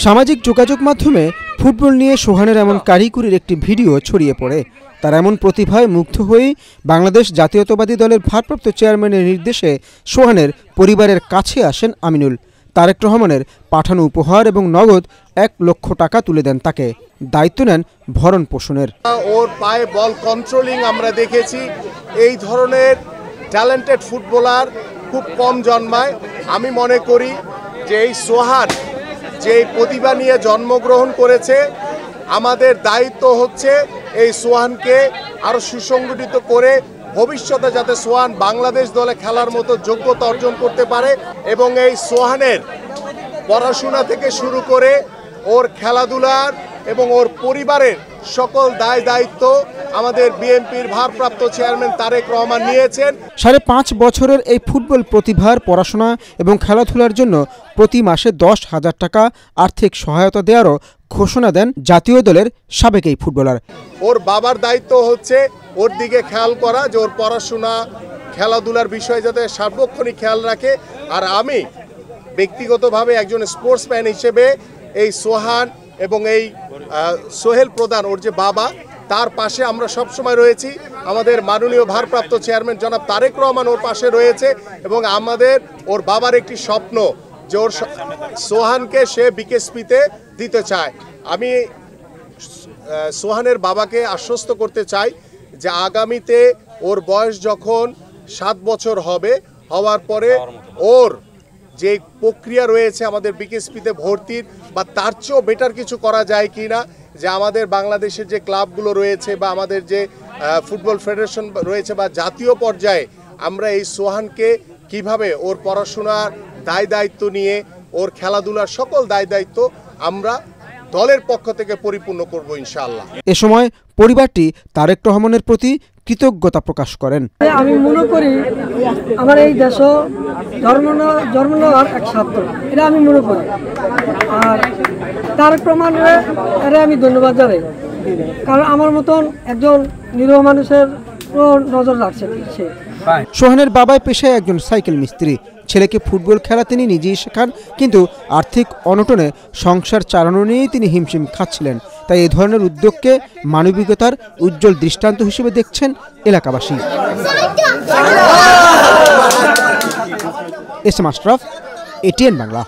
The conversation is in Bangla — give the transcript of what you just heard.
সামাজিক যোগাযোগ মাধ্যমে ফুটবল নিয়ে সোহানের এমন কারিকুরির একটি ভিডিও ছড়িয়ে পড়ে। তার এমন প্রতিভায় মুগ্ধ হয়েই বাংলাদেশ জাতীয়তাবাদী দলের ভারপ্রাপ্ত চেয়ারম্যানের নির্দেশে সোহানের পরিবারের কাছে আসেন আমিনুল। তারেক রহমানের পাঠানো উপহার এবং নগদ 1 লক্ষ টাকা তুলে দেন তাকে। দায়িত্ব নেন ভরণ পোষণের। ওর পায়ে বল কন্ট্রোলিং আমরা দেখেছি। এই ধরনের ট্যালেন্টেড ফুটবলার খুব কম জন্মায়। আমি মনে করি যে এই সোহান যে প্রতিভা নিয়ে জন্মগ্রহণ করেছে, আমাদের দায়িত্ব হচ্ছে এই সোহানকে আরো সুসংগঠিত করে ভবিষ্যতে যাতে সোহান বাংলাদেশ দলে খেলার মতো যোগ্যতা অর্জন করতে পারে এবং এই সোহানের পড়াশোনা থেকে শুরু করে ওর খেলাধুলার এবং ওর পরিবারের সকল দায় দায়িত্ব আমাদের বিএনপির ভারপ্রাপ্ত চেয়ারম্যান তারেক রহমান নিয়েছেন। 5.5 বছরের এই ফুটবল প্রতিভার পড়াশোনা এবং খেলাধুলার জন্য প্রতি মাসে 10,000 টাকা আর্থিক সহায়তা দেওয়ারও ঘোষণা দেন জাতীয় দলের সাবেক এই ফুটবলার। ওর বাবার দায়িত্ব হচ্ছে ওর দিকে খেয়াল করা, যে ওর পড়াশোনা খেলাধুলার বিষয়ে যাতে সার্বক্ষণিক খেয়াল রাখে। আর আমি ব্যক্তিগতভাবে একজন স্পোর্টসম্যান হিসেবে এই সোহান এবং এই সোহেল প্রধান ওর যে বাবা, তার পাশে আমরা সবসময় রয়েছি। আমাদের মাননীয় ভারপ্রাপ্ত চেয়ারম্যান জনাব তারেক রহমান ওর পাশে রয়েছে এবং আমাদের ওর বাবার একটি স্বপ্ন যে ওর সোহানকে সে বিকেএসপিতে দিতে চায়। আমি সোহানের বাবাকে আশ্বস্ত করতে চাই যে আগামীতে ওর বয়স যখন 7 বছর হবে, হওয়ার পরে ওর যে প্রক্রিয়া রয়েছে আমাদের বিকেএসপিতে ভর্তির বা তার চেয়েও বেটার কিছু করা যায় কি না, যে আমাদের বাংলাদেশের যে ক্লাবগুলো রয়েছে বা আমাদের যে ফুটবল ফেডারেশন রয়েছে বা জাতীয় পর্যায়ে আমরা এই সোহানকে কিভাবে ওর পড়াশোনার দায় দায়িত্ব নিয়ে ওর খেলাধুলার সকল দায় দায়িত্ব আমরা দলের পক্ষ থেকে পরিপূর্ণ করব ইনশাআল্লাহ। এ সময় পরিবারটি তারেক রহমানের প্রতি কৃতজ্ঞতা প্রকাশ করেন। আমি মনে করি আমার এই দেশ জন্ম নেওয়ার এক স্বার্থ, এটা আমি মনে করি। আর তারেক রহমানের আমি ধন্যবাদ জানাই, কারণ আমার মতন একজন নিরীহ মানুষের নজর রাখছে সে। সোহানের বাবা পেশায় একজন সাইকেল মিস্ত্রি। ছেলেকে ফুটবল খেলা তিনি নিজেই শেখান, কিন্তু আর্থিক অনটনে সংসার চালানো নিয়েই তিনি হিমশিম খাচ্ছিলেন। তাই এই ধরনের উদ্যোগকে মানবিকতার উজ্জ্বল দৃষ্টান্ত হিসেবে দেখছেন এলাকাবাসী। S M Ashraf, ATN Bangla.